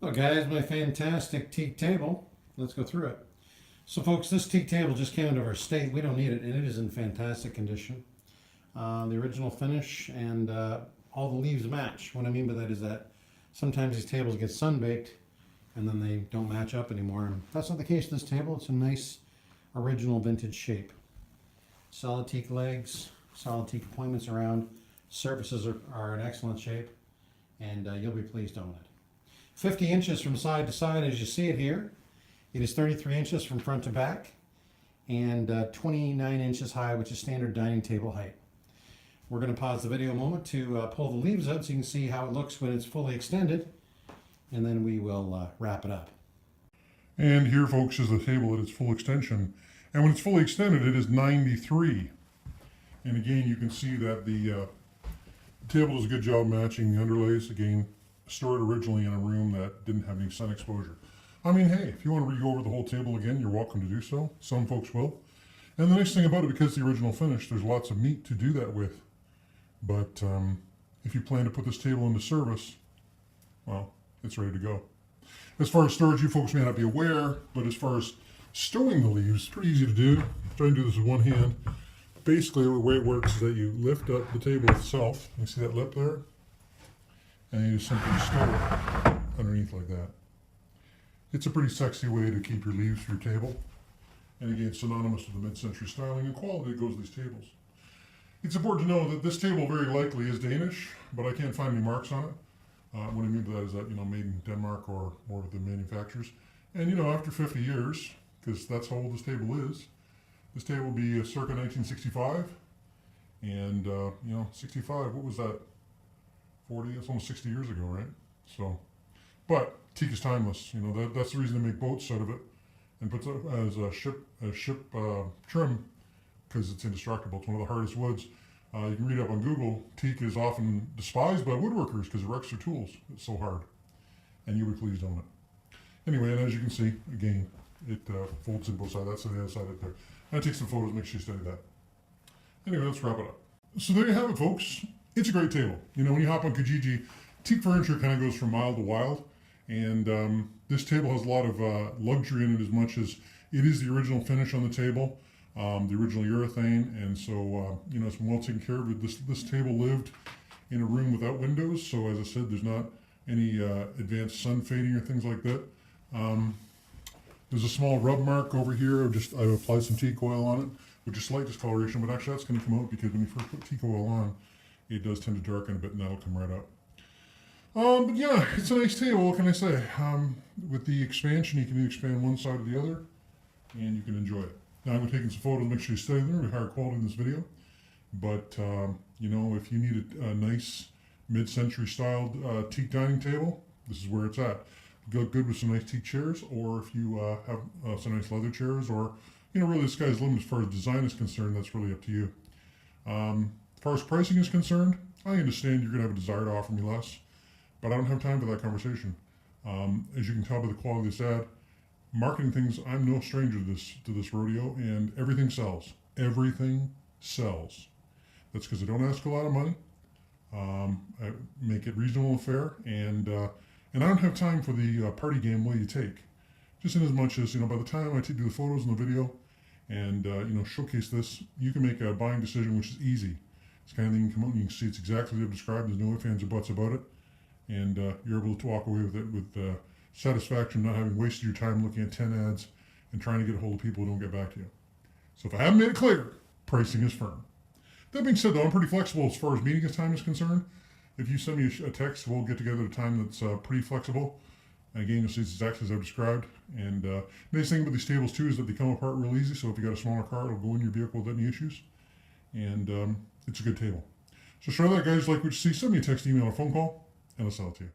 Well, guys, my fantastic teak table. Let's go through it. So, folks, this teak table just came into our state. We don't need it, and it is in fantastic condition. The original finish and all the leaves match. What I mean by that is that sometimes these tables get sun-baked and then they don't match up anymore. And that's not the case with this table. It's a nice original vintage shape. Solid teak legs, solid teak appointments around. Surfaces are in excellent shape, and you'll be pleased to own it. 50 inches from side to side as you see it here. It is 33 inches from front to back and 29 inches high, which is standard dining table height. We're going to pause the video a moment to pull the leaves out so you can see how it looks when it's fully extended, and then we will wrap it up. And here, folks, is the table at its full extension. And when it's fully extended, it is 93. And again, you can see that the table does a good job matching the underlays. Again, stored originally in a room that didn't have any sun exposure. I mean, hey, if you want to re-go over the whole table again, you're welcome to do so. Some folks will. And the nice thing about it, because the original finish, there's lots of meat to do that with. But if you plan to put this table into service, well, it's ready to go. As far as storage, you folks may not be aware, but as far as stowing the leaves, it's pretty easy to do. Try and do this with one hand. Basically, the way it works is that you lift up the table itself. You see that lip there? And you just simply stow it underneath like that. It's a pretty sexy way to keep your leaves for your table. And again, it's synonymous with the mid-century styling and quality that goes with these tables. It's important to know that this table very likely is Danish, but I can't find any marks on it. What I mean by that is that, made in Denmark or of the manufacturers. And, after 50 years, because that's how old this table is, this table will be circa 1965. And, 65, what was that? 40, it's almost 60 years ago, right? So, but teak is timeless. That's the reason they make boats out of it and puts it as a ship trim, because it's indestructible. It's one of the hardest woods. You can read up on Google. Teak is often despised by woodworkers because it wrecks their tools. It's so hard, and you'll be pleased to own it. Anyway, and as you can see, again, it folds in both sides. That's on the other side right there. I take some photos. Make sure you study that. Anyway, let's wrap it up. So there you have it, folks. It's a great table. When you hop on Kijiji, teak furniture kind of goes from mild to wild. And this table has a lot of luxury in it, as much as it is the original finish on the table, the original urethane. And so, it's been well taken care of. This table lived in a room without windows. So as I said, there's not any advanced sun fading or things like that. There's a small rub mark over here. I've applied some teak oil on it, which is slight discoloration, but actually that's going to come out because when you first put teak oil on, it does tend to darken a bit, and that'll come right up. But yeah, it's a nice table, what can I say? With the expansion, you can expand one side or the other, and you can enjoy it. Now I'm taking some photos, make sure you stay there, with higher quality in this video. But, if you need a nice mid-century styled teak dining table, this is where it's at. Go good with some nice teak chairs, or if you have some nice leather chairs, or, really the sky's the limit as far as design is concerned. That's really up to you. As far as pricing is concerned, I understand you're going to have a desire to offer me less, but I don't have time for that conversation. As you can tell by the quality of this ad, marketing things, I'm no stranger to this rodeo, and everything sells. Everything sells. That's because I don't ask a lot of money. I make it reasonable and fair, and I don't have time for the party game will you take. Just in as much as, by the time I do the photos and the video and, showcase this, you can make a buying decision, which is easy. It's the kind of thing you can come out and you can see it's exactly what I've described. There's no ifs, ands, or buts about it. And you're able to walk away with it with satisfaction, not having wasted your time looking at 10 ads and trying to get a hold of people who don't get back to you. So if I haven't made it clear, pricing is firm. That being said, though, I'm pretty flexible as far as meeting time is concerned. If you send me a text, we'll get together at a time that's pretty flexible. And again, you'll see it's exactly as I've described. And the nice thing about these tables, too, is that they come apart real easy. So if you got a smaller car, it'll go in your vehicle without any issues. And it's a good table. So try that, guys. Like what you see, send me a text, email, or phone call, and I'll sell it to you.